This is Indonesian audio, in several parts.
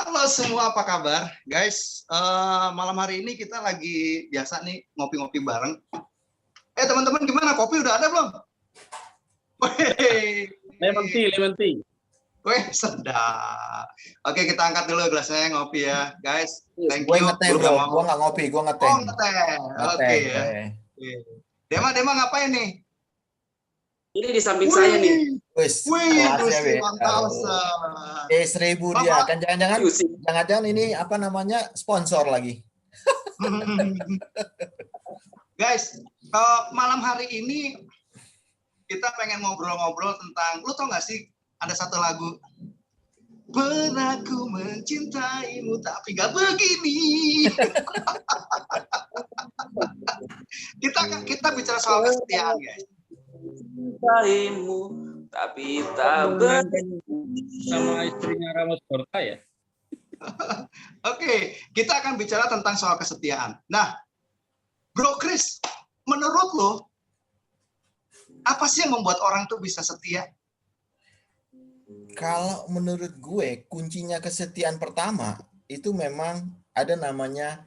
Halo semua, apa kabar? Guys, malam hari ini kita lagi biasa nih ngopi-ngopi bareng. Teman-teman gimana? Kopi udah ada belum? Lemon tea. Weh, sedap. Oke, kita angkat dulu gelasnya ngopi ya, guys. Thank Gue you. ngeteh bro, gue nggak ngopi, gue ngeteh. Oh, ngeteh. Oke ya. Dema ngapain nih? Ini di samping saya nih. Wih, Gusti mantap. 1000 dia. Kan jangan-jangan ini apa namanya sponsor lagi. Guys, malam hari ini kita pengen ngobrol-ngobrol tentang, lu tau gak sih ada satu lagu, pernah ku mencintaimu tapi gak begini. kita bicara soal kesetiaan, guys. Mencintaimu tapi tak begini. Sama istrinya Ramos Horta ya. Oke, kita akan bicara tentang soal kesetiaan. Nah, Bro Chris, menurut lo apa sih yang membuat orang tuh bisa setia? Kalau menurut gue, kuncinya kesetiaan pertama itu memang ada namanya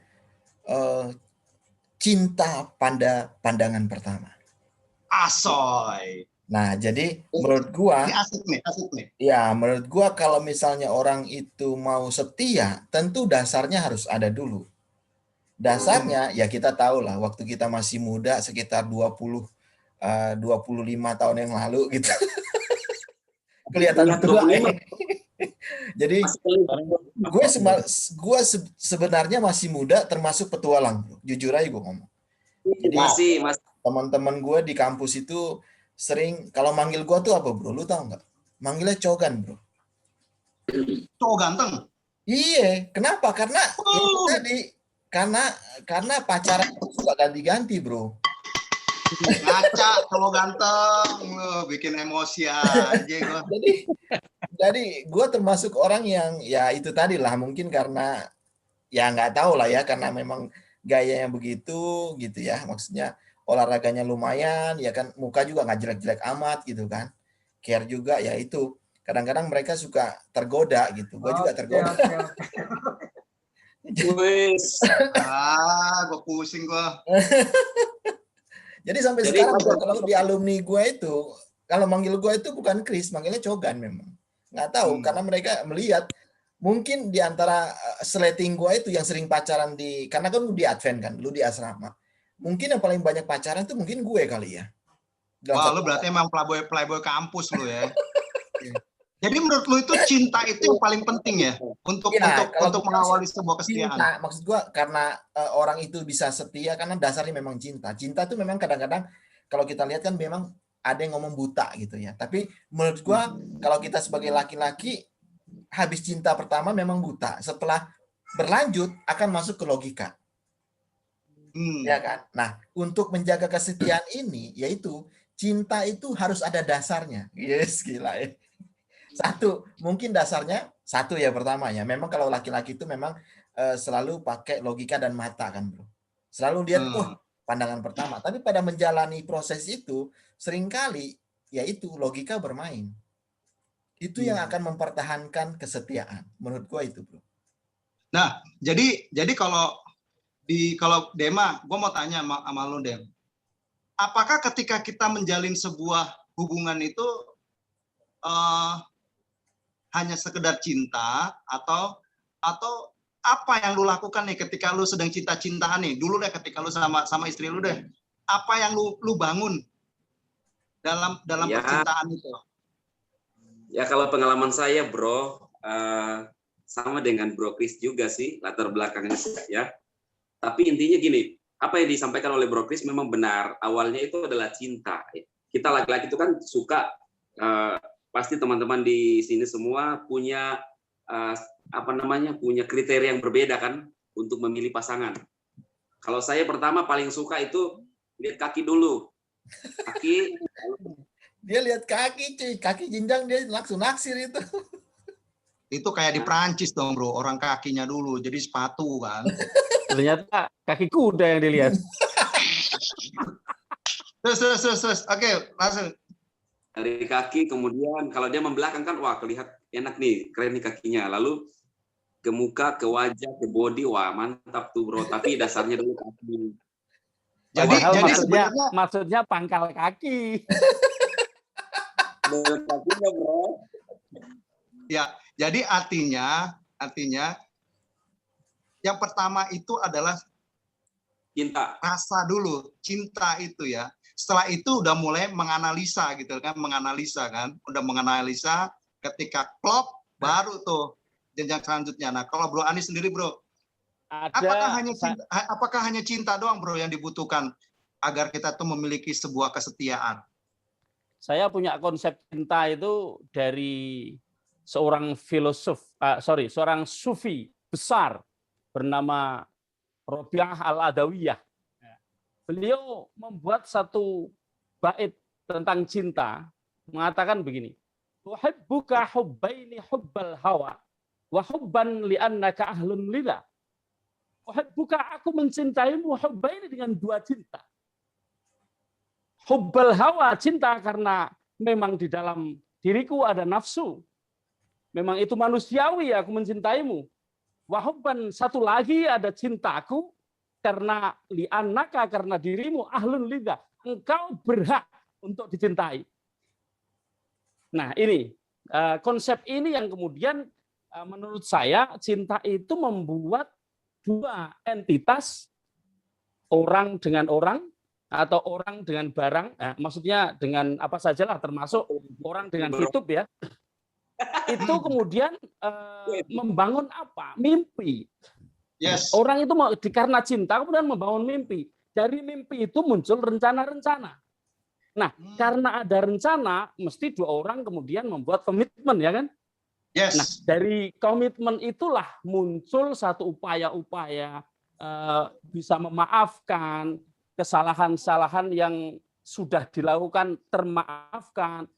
cinta pada pandangan pertama. Asoy. Nah, jadi menurut gua, asik nih. ya menurut gua kalau misalnya orang itu mau setia, tentu dasarnya harus ada dulu. Dasarnya ya kita tahu lah, waktu kita masih muda sekitar 25 tahun yang lalu gitu. Kelihatan tua. Jadi gue sebenarnya masih muda termasuk petualang, bro. Jujur aja gue ngomong. Jadi masih teman-teman gue di kampus itu sering kalau manggil gue tuh apa, bro? Lu tahu nggak? Manggilnya Cogan, bro. Cowok ganteng. Iya, kenapa? Karena itu tadi karena pacaran suka ganti-ganti, bro. Ngaca cowok ganteng, bikin emosi aja gue. Jadi gue termasuk orang yang ya itu tadi lah, mungkin karena ya nggak tahu lah ya, karena memang gayanya begitu gitu ya, maksudnya olahraganya lumayan ya kan, muka juga nggak jelek-jelek amat gitu kan, care juga ya, itu kadang-kadang mereka suka tergoda gitu, gue juga tergoda. Gue pusing gue. Jadi sampai sekarang kalau di alumni gue itu kalau manggil gue itu bukan Chris, manggilnya Cogan memang. Nggak tahu karena mereka melihat mungkin di antara slating gue itu yang sering pacaran karena kan lu di Advent kan, lu di asrama. Mungkin yang paling banyak pacaran itu mungkin gue kali ya. Wah, lu berarti emang playboy kampus lu ya. Jadi menurut lu itu cinta itu yang paling penting ya untuk mengawali sebuah kesetiaan. Cinta, maksud gue karena orang itu bisa setia karena dasarnya memang cinta. Cinta itu memang kadang-kadang kalau kita lihat kan memang ada yang ngomong buta gitu ya. Tapi menurut gue kalau kita sebagai laki-laki habis cinta pertama memang buta. Setelah berlanjut akan masuk ke logika. Ya kan? Nah, untuk menjaga kesetiaan ini yaitu cinta itu harus ada dasarnya. Yes, gila ya. Satu, mungkin dasarnya satu ya pertama ya. Memang kalau laki-laki itu memang selalu pakai logika dan mata kan, bro. Selalu lihat pandangan pertama. Tapi pada menjalani proses itu seringkali yaitu logika bermain. Itu yang akan mempertahankan kesetiaan. Menurut gua itu, bro. Nah, jadi kalau Dema, gua mau tanya sama lu, Dem. Apakah ketika kita menjalin sebuah hubungan itu hanya sekedar cinta atau apa yang lu lakukan nih ketika lu sedang cinta-cintaan nih? Dulu deh ketika lu sama istri lu deh. Apa yang lu bangun dalam percintaan itu? Ya kalau pengalaman saya, bro, sama dengan Bro Chris juga sih latar belakangnya ya. Tapi intinya gini, apa yang disampaikan oleh Bro Chris memang benar. Awalnya itu adalah cinta. Kita laki-laki itu kan suka pasti teman-teman di sini semua punya punya kriteria yang berbeda kan untuk memilih pasangan. Kalau saya pertama paling suka itu lihat kaki dulu. Kaki. Dia lihat kaki, cuy. Kaki jenjang dia langsung naksir itu. Itu kayak di Prancis dong, bro. Orang kakinya dulu jadi sepatu kan. Ternyata kaki kuda yang dilihat. Terus. Oke, langsung. Dari kaki, kemudian kalau dia membelakang kan, wah kelihatan enak nih, keren nih kakinya. Lalu ke muka, ke wajah, ke body, wah mantap tuh bro. Tapi dasarnya dulu kaki. Padahal Jadi maksudnya sebenarnya maksudnya pangkal kaki. Dulu kakinya bro. ya, jadi artinya yang pertama itu adalah Cinta. rasa dulu, cinta itu ya. Setelah itu udah mulai menganalisa gitu kan, udah menganalisa, ketika klop baru tuh jenjang selanjutnya. Nah, kalau Bro Anies sendiri Bro, apakah hanya cinta doang Bro yang dibutuhkan agar kita tuh memiliki sebuah kesetiaan? Saya punya konsep cinta itu dari seorang seorang sufi besar bernama Robiah Al-Adawiyah. Beliau membuat satu bait tentang cinta, mengatakan begini, "Uhibbuka hubbaini hubbal hawa wa hubban li'annaka ahlun lillah." Uhibbuka, aku mencintaimu, hubbaini dengan dua cinta. Hubbal hawa, cinta karena memang di dalam diriku ada nafsu. Memang itu manusiawi, aku mencintaimu. Wa hubban, satu lagi ada cintaku karena li'annaka, karena dirimu ahlun lillah, engkau berhak untuk dicintai. Nah, ini konsep ini yang kemudian menurut saya cinta itu membuat dua entitas, orang dengan orang atau orang dengan barang, maksudnya dengan apa sajalah, termasuk orang dengan hidup ya, itu kemudian membangun apa? Mimpi. Yes. Orang itu karena cinta kemudian membangun mimpi. Dari mimpi itu muncul rencana-rencana. Nah, karena ada rencana, mesti dua orang kemudian membuat komitmen, ya kan? Yes. Nah, dari komitmen itulah muncul satu upaya-upaya bisa memaafkan kesalahan-kesalahan yang sudah dilakukan, termaafkan,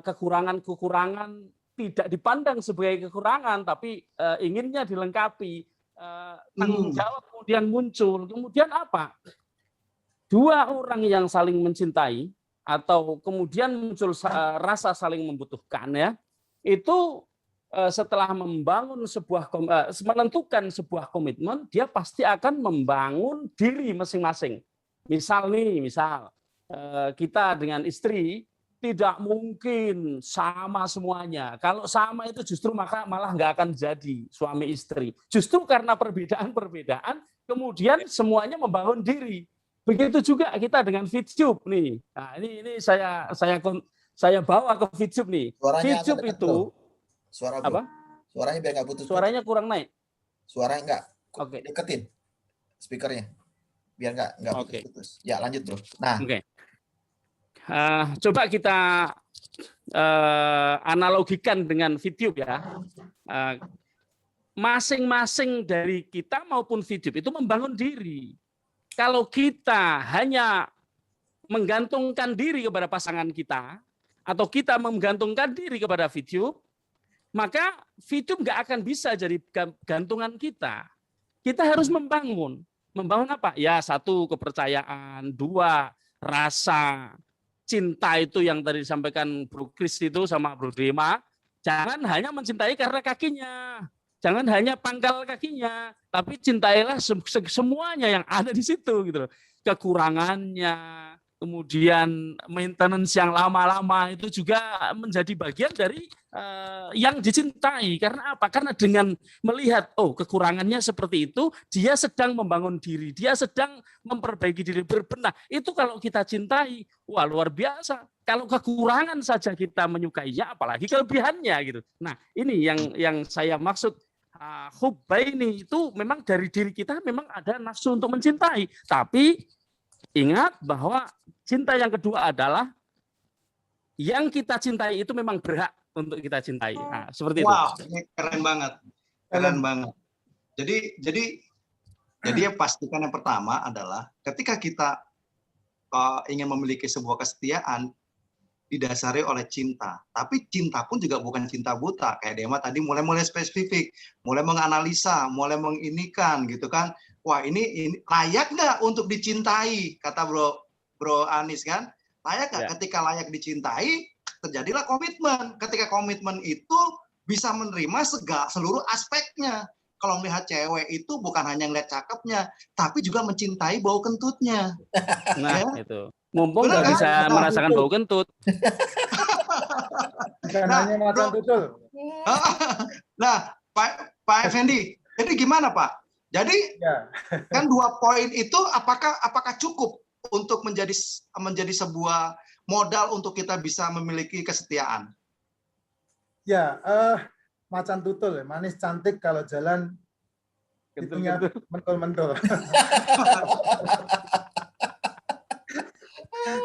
kekurangan-kekurangan tidak dipandang sebagai kekurangan, tapi inginnya dilengkapi. Tanggung jawab kemudian muncul. Kemudian apa? Dua orang yang saling mencintai atau kemudian muncul rasa saling membutuhkan, ya, itu setelah membangun menentukan sebuah komitmen, dia pasti akan membangun diri masing-masing. Misal kita dengan istri tidak mungkin sama semuanya. Kalau sama itu justru malah nggak akan jadi suami istri. Justru karena perbedaan-perbedaan, kemudian semuanya membangun diri. Begitu juga kita dengan VidTube nih. Nah, ini saya bawa ke VidTube nih. VidTube itu suara apa? Suaranya biar nggak putus. Suaranya kurang naik. Suaranya nggak. Oke. Deketin speakernya biar nggak putus. Ya lanjut bro. Nah. Oke. Coba kita analogikan dengan VidTube ya. Masing-masing dari kita maupun VidTube itu membangun diri. Kalau kita hanya menggantungkan diri kepada pasangan kita, atau kita menggantungkan diri kepada VidTube, maka VidTube nggak akan bisa jadi gantungan kita. Kita harus membangun. Membangun apa? Ya, satu, kepercayaan. Dua, rasa. Cinta itu yang tadi disampaikan Bro Kris itu sama Bro Dema, jangan hanya mencintai karena kakinya, jangan hanya pangkal kakinya, tapi cintailah semuanya yang ada di situ gitu loh. Kekurangannya, kemudian maintenance yang lama-lama itu juga menjadi bagian dari yang dicintai. Karena apa? Karena dengan melihat kekurangannya seperti itu, dia sedang membangun diri, dia sedang memperbaiki diri, berbenah. Itu kalau kita cintai, wah luar biasa. Kalau kekurangan saja kita menyukainya, apalagi kelebihannya gitu. Nah, ini yang saya maksud. Hubbaini itu memang dari diri kita memang ada nafsu untuk mencintai, tapi ingat bahwa cinta yang kedua adalah yang kita cintai itu memang berhak untuk kita cintai. Nah, seperti itu. Wow, ini keren banget. Keren banget. Jadi yang pastikan yang pertama adalah ketika kita ingin memiliki sebuah kesetiaan didasari oleh cinta. Tapi cinta pun juga bukan cinta buta. Kayak Dema tadi mulai spesifik, mulai menganalisa, mulai menginikan gitu kan. Wah, ini layak nggak untuk dicintai, kata Bro Anies kan? Layak nggak? Ya. Ketika layak dicintai, terjadilah komitmen. Ketika komitmen itu bisa menerima seluruh aspeknya. Kalau melihat cewek itu bukan hanya ngeliat cakepnya, tapi juga mencintai bau kentutnya. Nah, Ya. itu. Mumpung Benar nggak kan? bisa merasakan bau kentut. Bukan Nah, hanya macan bro. tutul. Nah, Pak Effendi, jadi gimana Pak? Jadi Ya. kan 2 poin itu apakah cukup untuk menjadi sebuah modal untuk kita bisa memiliki kesetiaan? Ya, macan tutul, manis cantik kalau jalan hidungnya mentul-mentul.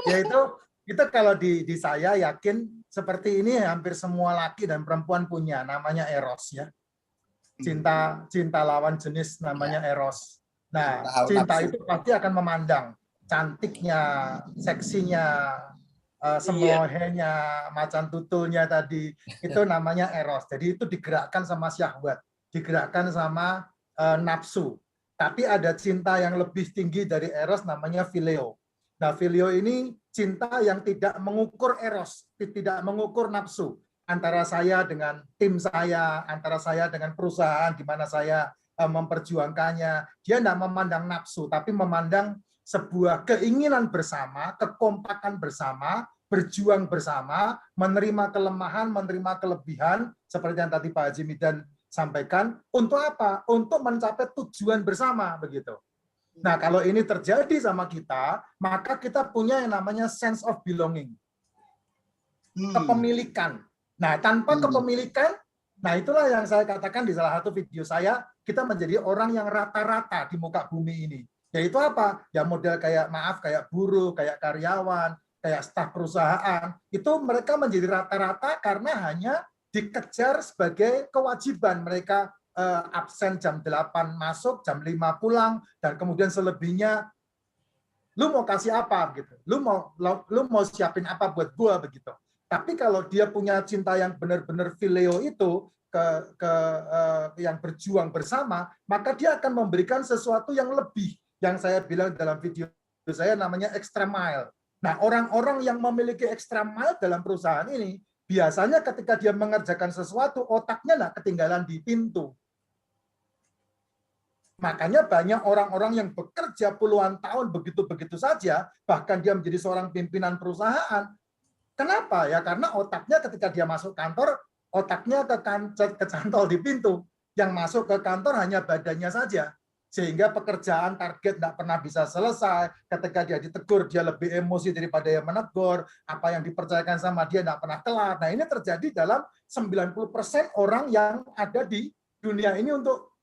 Yaitu itu kalau di saya yakin seperti ini hampir semua laki dan perempuan punya, namanya eros ya. Cinta lawan jenis namanya eros. Nah, cinta itu pasti akan memandang cantiknya, seksinya, semohenya, macan tutulnya tadi, itu namanya eros. Jadi itu digerakkan sama syahwat, digerakkan sama nafsu. Tapi ada cinta yang lebih tinggi dari eros namanya phileo. Nah, phileo ini cinta yang tidak mengukur eros, tidak mengukur nafsu. Antara saya dengan tim saya, antara saya dengan perusahaan di mana saya memperjuangkannya. Dia tidak memandang nafsu, tapi memandang sebuah keinginan bersama, kekompakan bersama, berjuang bersama, menerima kelemahan, menerima kelebihan, seperti yang tadi Pak Haji Midan sampaikan. Untuk apa? Untuk mencapai tujuan bersama, begitu. Nah, kalau ini terjadi sama kita, maka kita punya yang namanya sense of belonging. Kepemilikan. Nah, tanpa kepemilikan, nah itulah yang saya katakan di salah satu video saya, kita menjadi orang yang rata-rata di muka bumi ini. Yaitu apa? Ya model kayak kayak buruh, kayak karyawan, kayak staf perusahaan, itu mereka menjadi rata-rata karena hanya dikejar sebagai kewajiban. Mereka absen jam 8 masuk, jam 5 pulang, dan kemudian selebihnya lu mau kasih apa gitu, lu mau siapin apa buat gua begitu. Tapi kalau dia punya cinta yang benar-benar phileo itu yang berjuang bersama, maka dia akan memberikan sesuatu yang lebih, yang saya bilang dalam video saya namanya extra mile. Nah, orang-orang yang memiliki extra mile dalam perusahaan ini biasanya ketika dia mengerjakan sesuatu, otaknya nggak ketinggalan di pintu. Makanya banyak orang-orang yang bekerja puluhan tahun begitu-begitu saja, bahkan dia menjadi seorang pimpinan perusahaan. Kenapa? Ya karena otaknya ketika dia masuk kantor, otaknya kecantol di pintu. Yang masuk ke kantor hanya badannya saja. Sehingga pekerjaan target tidak pernah bisa selesai. Ketika dia ditegur, dia lebih emosi daripada yang menegur. Apa yang dipercayakan sama dia tidak pernah kelar. Nah, ini terjadi dalam 90% orang yang ada di dunia ini untuk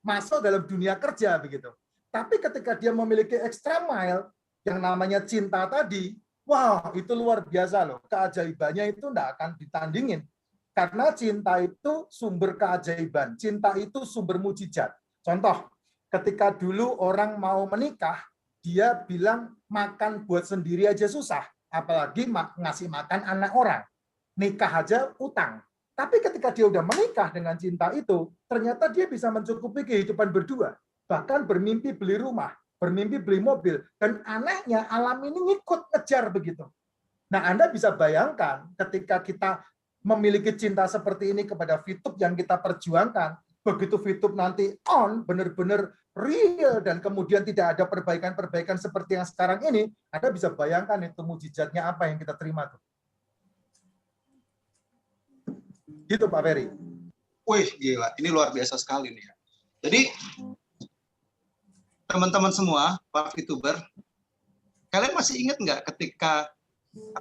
masuk dalam dunia kerja begitu. Tapi ketika dia memiliki extra mile yang namanya cinta tadi, wah itu luar biasa loh. Keajaibannya itu tidak akan ditandingin. Karena cinta itu sumber keajaiban. Cinta itu sumber mujizat. Contoh, ketika dulu orang mau menikah, dia bilang makan buat sendiri aja susah. Apalagi ngasih makan anak orang. Nikah aja utang. Tapi ketika dia udah menikah dengan cinta itu, ternyata dia bisa mencukupi kehidupan berdua. Bahkan bermimpi beli rumah, bermimpi beli mobil. Dan anehnya alam ini ngikut ngejar begitu. Nah, Anda bisa bayangkan ketika kita memiliki cinta seperti ini kepada VTube yang kita perjuangkan, begitu VTube nanti on, benar-benar real, dan kemudian tidak ada perbaikan-perbaikan seperti yang sekarang ini, Anda bisa bayangkan itu mujizatnya apa yang kita terima tuh. Gitu Pak Ferry. Wih, gila. Ini luar biasa sekali nih. Jadi, teman-teman semua, Pak VTuber, kalian masih ingat nggak ketika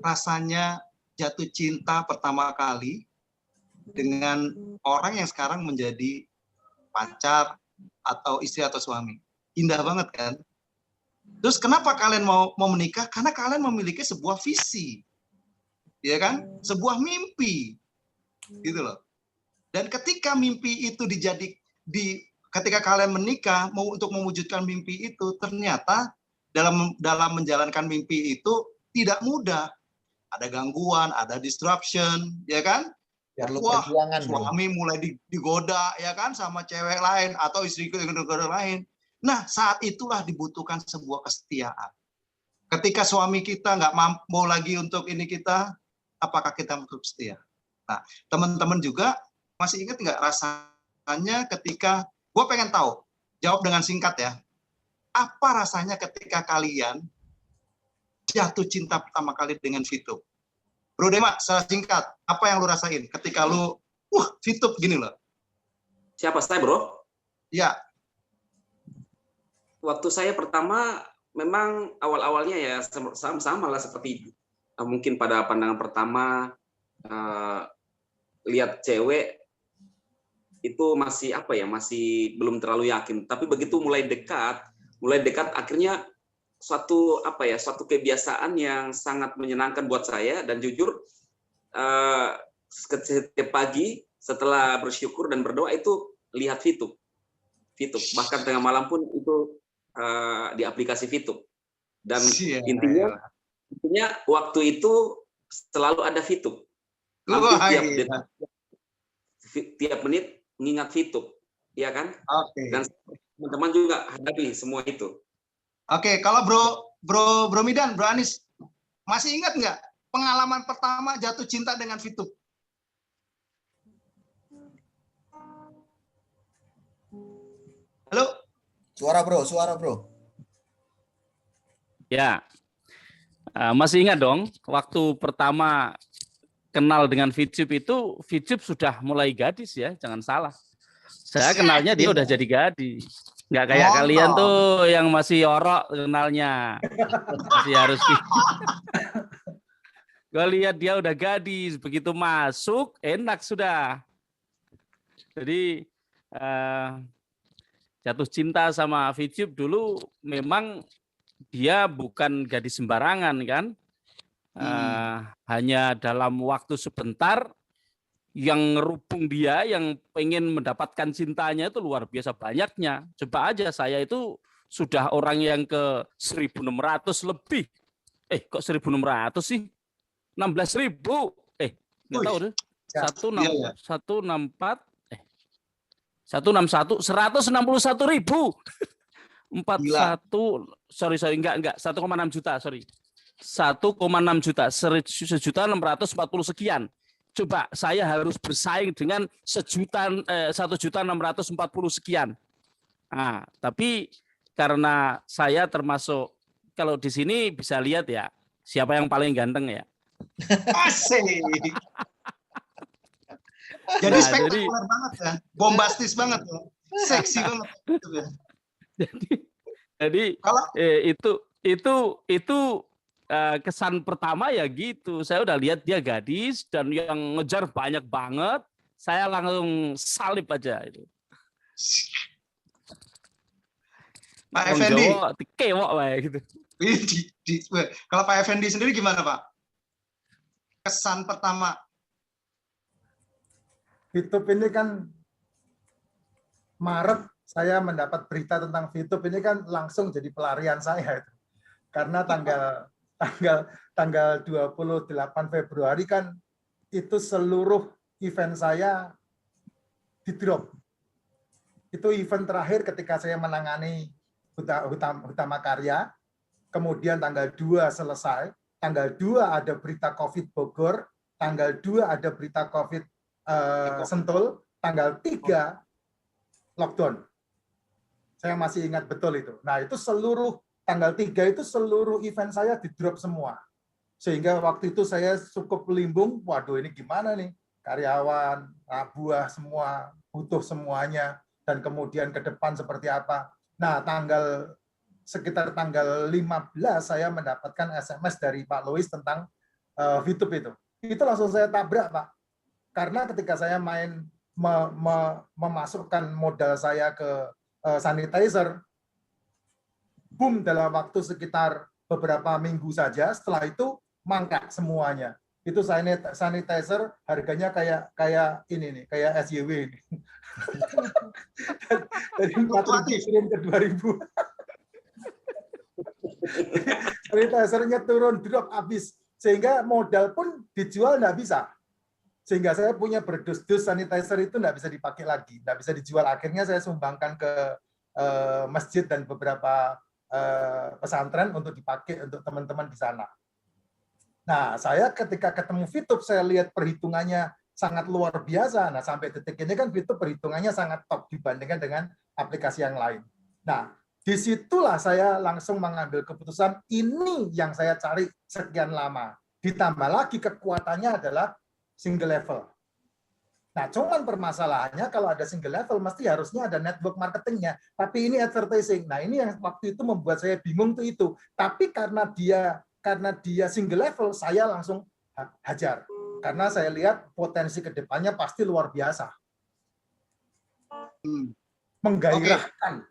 rasanya jatuh cinta pertama kali dengan orang yang sekarang menjadi pacar atau istri atau suami? Indah banget kan? Terus kenapa kalian mau menikah? Karena kalian memiliki sebuah visi. Ya kan? Sebuah mimpi. Gitu loh. Dan ketika mimpi itu ketika kalian menikah untuk mewujudkan mimpi itu, ternyata dalam menjalankan mimpi itu tidak mudah. Ada gangguan, ada disruption, ya kan? Perlu Wah, perjuangan, suami mulai digoda, ya kan, sama cewek lain atau istri lain. Nah, saat itulah dibutuhkan sebuah kesetiaan. Ketika suami kita nggak mampu lagi untuk ini kita, apakah kita tetap setia? Nah, teman-teman juga Masih ingat nggak rasanya ketika, gue pengen tahu, jawab dengan singkat ya. Apa rasanya ketika kalian jatuh cinta pertama kali dengan VTube? Bro Dema, secara singkat, apa yang lu rasain ketika lu, VTube gini loh. Siapa saya, bro? Ya, Waktu saya pertama, memang awal-awalnya ya sama lah seperti mungkin pada pandangan pertama, lihat cewek itu masih apa ya, masih belum terlalu yakin. Tapi begitu mulai dekat akhirnya suatu kebiasaan yang sangat menyenangkan buat saya, dan jujur setiap pagi setelah bersyukur dan berdoa itu lihat VTube. Bahkan tengah malam pun itu di aplikasi VTube. Dan intinya waktu itu selalu ada VTube. Hampir tiap menit mengingat VTube, ya kan? Oke. Dan teman-teman juga hadapi semua itu. Oke, kalau Bro Midan, Bro Anis, masih ingat nggak pengalaman pertama jatuh cinta dengan VTube? Halo? Suara bro. Ya, masih ingat dong, waktu pertama kenal dengan VTube itu, VTube sudah mulai gadis ya, jangan salah. Saya kenalnya dia udah jadi gadis. Nggak kayak kalian tuh yang masih orok kenalnya. Masih harus. Gue lihat dia udah gadis, begitu masuk, enak sudah. Jadi, jatuh cinta sama VTube dulu memang dia bukan gadis sembarangan kan, hanya dalam waktu sebentar yang ngerubung dia, yang pengen mendapatkan cintanya itu luar biasa banyaknya. Coba aja saya itu sudah orang yang ke 1.600 lebih. Kok 1.600 sih? 16.000. Nggak tahu deh. 164. 161, 161.000. 1,6 juta, sorry. 1,6 juta, 1.640 sekian. Coba saya harus bersaing dengan 1.640 sekian. Nah, tapi karena saya termasuk, kalau di sini bisa lihat ya, siapa yang paling ganteng ya. Asik. Jadi spektakuler banget ya, bombastis banget ya, seksi banget. Jadi itu kesan pertama ya gitu. Saya udah lihat dia gadis dan yang ngejar banyak banget. Saya langsung salib aja itu. Pak Effendi, kewok lah gitu. Kalau Pak Effendi sendiri gimana Pak? Kesan pertama. VTube ini kan Maret saya mendapat berita tentang VTube ini kan langsung jadi pelarian saya itu. Karena tanggal 28 Februari kan itu seluruh event saya di drop. Itu event terakhir ketika saya menangani Utama Karya. Kemudian tanggal 2 selesai, tanggal 2 ada berita COVID Bogor, tanggal 2 ada berita COVID Sentul, tanggal 3 lockdown. Saya masih ingat betul itu. Nah, itu seluruh tanggal 3 itu seluruh event saya di drop semua. Sehingga waktu itu saya cukup limbung, waduh ini gimana nih? Karyawan, buah semua, butuh semuanya, dan kemudian ke depan seperti apa. Nah, sekitar tanggal 15 saya mendapatkan SMS dari Pak Lois tentang VTube itu. Itu langsung saya tabrak, Pak. Karena ketika saya memasukkan modal saya ke sanitizer, boom dalam waktu sekitar beberapa minggu saja, setelah itu mangkrak semuanya. Itu sanitizer harganya kayak ini nih, kayak SYW ini. Dari 4.000 turun ke 2.000. Sanitizernya turun, drop habis. Sehingga modal pun dijual nggak bisa. Sehingga saya punya berdus-dus sanitizer itu nggak bisa dipakai lagi, nggak bisa dijual. Akhirnya saya sumbangkan ke masjid dan beberapa pesantren untuk dipakai untuk teman-teman di sana. Nah, saya ketika ketemu VTube, saya lihat perhitungannya sangat luar biasa. Nah, sampai detik ini kan VTube perhitungannya sangat top dibandingkan dengan aplikasi yang lain. Nah, disitulah saya langsung mengambil keputusan ini yang saya cari sekian lama. Ditambah lagi kekuatannya adalah single level. Nah, cuman permasalahannya kalau ada single level mesti harusnya ada network marketingnya. Tapi ini advertising. Nah, ini yang waktu itu membuat saya bingung tuh itu. Tapi karena dia single level, saya langsung hajar. Karena saya lihat potensi ke depannya pasti luar biasa. Menggairahkan.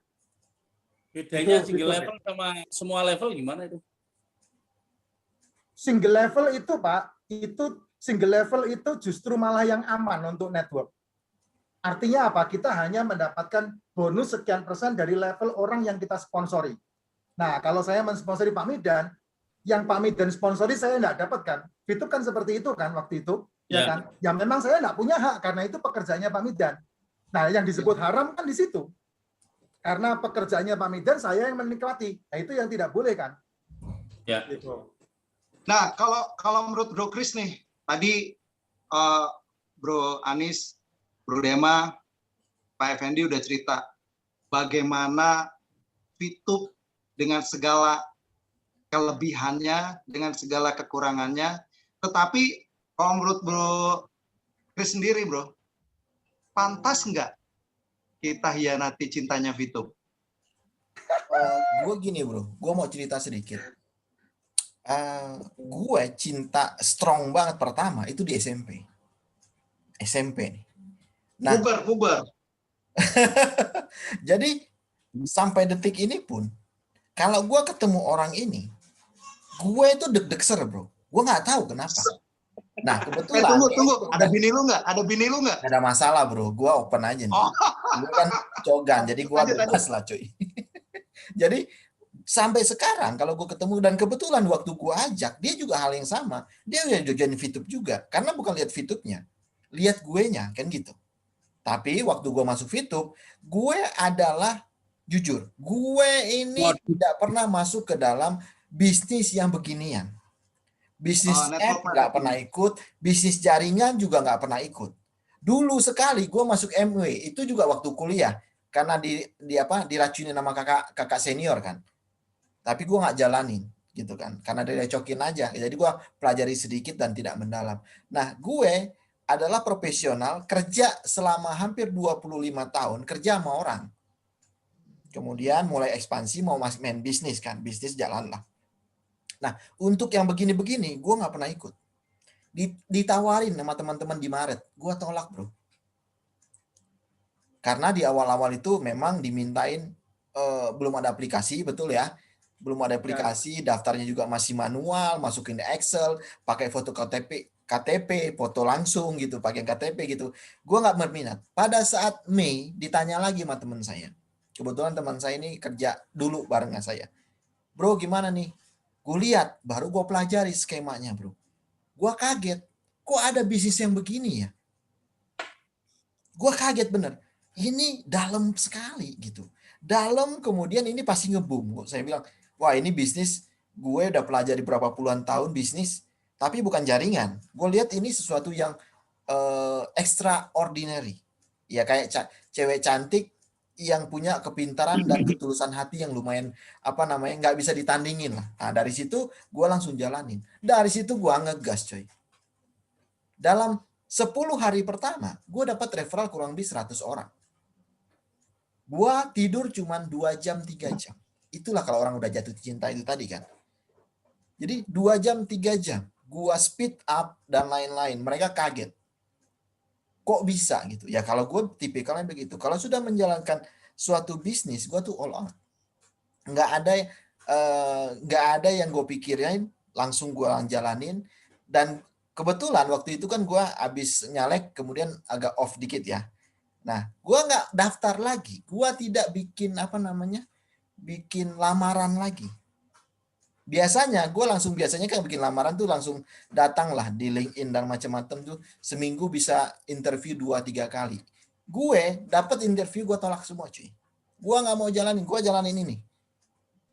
Bedanya single level sama semua level gimana itu? Single level itu, Pak, single level itu justru malah yang aman untuk network. Artinya apa? Kita hanya mendapatkan bonus sekian persen dari level orang yang kita sponsori. Nah, kalau saya mensponsori Pak Midan, yang Pak Midan sponsori saya tidak dapatkan. VTube kan seperti itu kan waktu itu, ya kan? Ya memang saya tidak punya hak karena itu pekerjaannya Pak Midan. Nah, yang disebut haram kan di situ. Karena pekerjaannya Pak Midan, saya yang menikmati. Nah, itu yang tidak boleh kan? Ya. Gitu. Nah, kalau menurut Bro Kris nih, tadi Bro Anis, Bro Dema, Pak Effendi udah cerita bagaimana VTube dengan segala kelebihannya, dengan segala kekurangannya. Tetapi kalau menurut Bro Kris sendiri, Bro, pantas nggak kita hianati cintanya VTube? Gue gini bro, gue mau cerita sedikit. Gue cinta strong banget pertama itu di SMP. SMP nih. Nah, Bubar. jadi sampai detik ini pun, kalau gue ketemu orang ini, gue itu deg-deg bro. Gue nggak tahu kenapa. Nah, kebetulan. Tunggu. Ada bini lu nggak? Ada bini lu nggak? Ada masalah bro, gue open aja nih. Gue kan cogan, jadi gue bebas lah cuy. Jadi sampai sekarang kalau gue ketemu, dan kebetulan waktu gue ajak, dia juga hal yang sama. Dia udah join VTube juga, karena bukan lihat VTube-nya, lihat gue-nya, kan gitu. Tapi waktu gue masuk VTube, gue adalah, jujur, gue ini tidak pernah masuk ke dalam bisnis yang beginian. Bisnis app nggak pernah ikut, bisnis jaringan juga nggak pernah ikut. Dulu sekali gue masuk MW, itu juga waktu kuliah, karena diracunin sama kakak senior kan. Tapi gue nggak jalanin gitu kan, karena direcokin aja. Jadi gue pelajari sedikit dan tidak mendalam. Nah, gue adalah profesional kerja selama hampir 25 tahun kerja sama orang. Kemudian mulai ekspansi, mau main bisnis kan, bisnis jalan lah. Nah, untuk yang begini-begini, gue nggak pernah ikut. Ditawarin sama teman-teman di Maret, gue tolak bro. Karena di awal-awal itu memang dimintain, belum ada aplikasi, betul ya. Belum ada aplikasi, daftarnya juga masih manual, masukin Excel, pakai foto KTP, foto langsung gitu, pakai KTP gitu. Gue nggak berminat. Pada saat Mei, ditanya lagi sama teman saya. Kebetulan teman saya ini kerja dulu bareng saya. Bro, gimana nih? Gue lihat, baru gue pelajari skemanya bro. Gue kaget, kok ada bisnis yang begini ya? Gue kaget bener. Ini dalam sekali gitu. Dalam, kemudian ini pasti nge-boom. Saya bilang, wah ini bisnis, gue udah pelajari berapa puluhan tahun bisnis, tapi bukan jaringan. Gue lihat ini sesuatu yang extraordinary. Ya kayak cewek cantik yang punya kepintaran dan ketulusan hati yang lumayan nggak bisa ditandingin lah. Nah, dari situ gue langsung jalanin. Dari situ gue ngegas coy. Dalam 10 hari pertama, gue dapat referral kurang lebih 100 orang. Gue tidur cuma 2 jam, 3 jam. Itulah kalau orang udah jatuh cinta itu tadi kan. Jadi 2 jam, 3 jam. Gue speed up dan lain-lain. Mereka kaget. Kok bisa gitu? Ya kalau gue tipikalnya begitu. Kalau sudah menjalankan suatu bisnis, gue tuh all out. Nggak ada yang gue pikirin, langsung gue jalanin. Dan kebetulan waktu itu kan gue habis nyalek, kemudian agak off dikit ya. Nah, gue nggak daftar lagi. Gue tidak bikin bikin lamaran lagi. Biasanya kan bikin lamaran tuh langsung datang lah di LinkedIn dan macam-macam tuh, seminggu bisa interview 2-3 kali. Gue dapat interview, gue tolak semua cuy. Gue nggak mau jalanin, gue jalanin ini.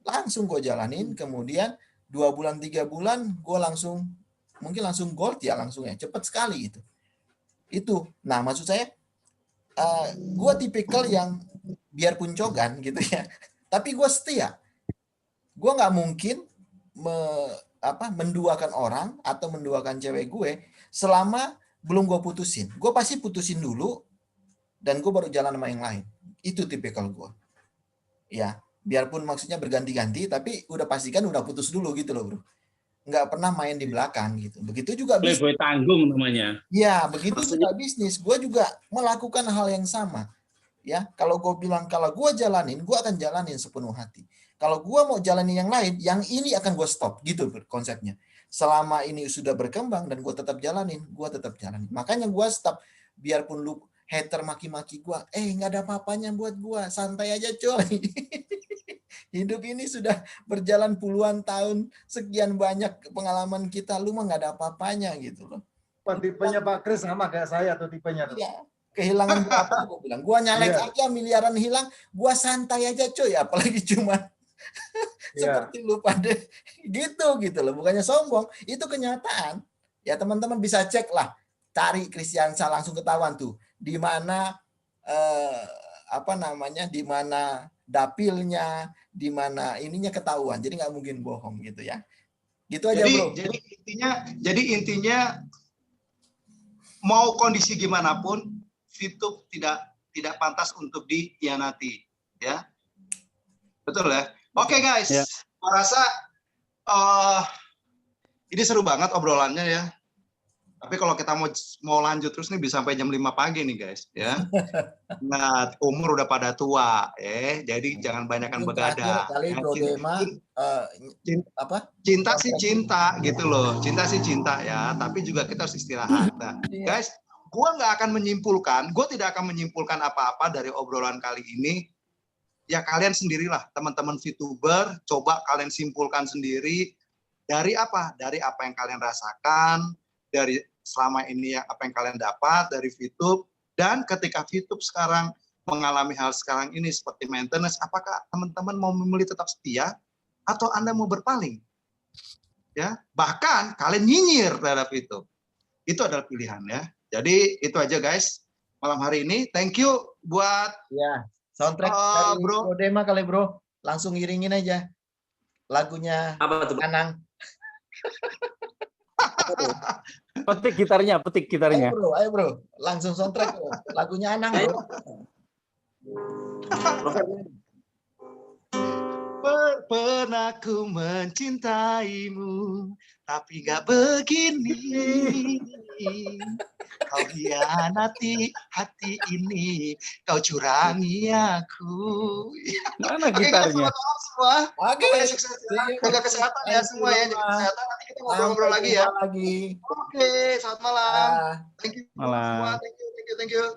Langsung gue jalanin, kemudian 2 bulan 3 bulan gue langsung gold ya langsung ya, cepet sekali gitu. Itu. Nah, maksud saya gue tipikal yang biarpun cogan gitu ya, tapi gue setia. Gue nggak mungkin menduakan orang atau menduakan cewek gue selama belum gue putusin. Gue pasti putusin dulu dan gue baru jalan sama yang lain. Itu tipikal gue. Ya, biarpun maksudnya berganti-ganti, tapi udah pastikan udah putus dulu gitu loh, bro. Nggak pernah main di belakang gitu. Begitu juga bisnis. Playboy tanggung namanya. Ya, begitu juga bisnis. Gue juga melakukan hal yang sama. Ya, kalau gue bilang kalau gue jalanin, gue akan jalanin sepenuh hati. Kalau gue mau jalanin yang lain, yang ini akan gue stop gitu konsepnya. Selama ini sudah berkembang dan gue tetap jalanin, gue tetap jalanin. Makanya gue stop. Biarpun lu hater maki-maki gue, nggak ada apa-apanya buat gue, santai aja coy. Hidup ini sudah berjalan puluhan tahun, sekian banyak pengalaman kita, lu mah nggak ada apa-apanya gitu loh. Tipenya Pak Kris sama kayak saya tuh tipenya tuh. Iya. Kehilangan berapa gue bilang, gua nyalek aja miliaran hilang, gua santai aja coy, apalagi cuma seperti lu pada gitu loh, bukannya sombong, itu kenyataan. Ya teman-teman bisa cek lah, cari Kristiansa langsung ketahuan tuh di mana di mana dapilnya, di mana ininya ketahuan. Jadi nggak mungkin bohong gitu ya. Gitu aja, bro. Jadi intinya mau kondisi gimana pun VTube tidak pantas untuk dikhianati, ya. Betul ya? Oke guys, Gua rasa ini seru banget obrolannya ya. Tapi kalau kita mau lanjut terus nih bisa sampai jam 5 pagi nih guys, ya. Nah, umur udah pada tua, jadi jangan banyakan begadang. Kali Bro Dema, cinta sih cinta gitu loh, cinta sih cinta ya, tapi juga kita harus istirahat. Nah, guys, gue tidak akan menyimpulkan apa-apa dari obrolan kali ini. Ya kalian sendirilah, teman-teman VTuber, coba kalian simpulkan sendiri dari apa? Dari apa yang kalian rasakan, dari selama ini apa yang kalian dapat dari VTube, dan ketika VTube sekarang mengalami hal sekarang ini seperti maintenance, apakah teman-teman mau memilih tetap setia atau Anda mau berpaling? Ya, bahkan kalian nyinyir terhadap VTube. Itu adalah pilihan ya. Jadi itu aja guys malam hari ini. Thank you buat soundtrack dari Bro Dema kali bro. Langsung iringin aja lagunya Anang. Petik gitarnya. Ayo bro, langsung soundtrack bro. Lagunya Anang bro. Pernah ku mencintaimu, tapi gak begini. Kau hianati hati ini, kau curangi aku. Mana gitarnya? Oke, jaga kesehatan ya semua ya, jaga kesehatan. Nanti kita ngobrol-ngobrol lagi ya. Oke, selamat malam. Thank you semua, thank you.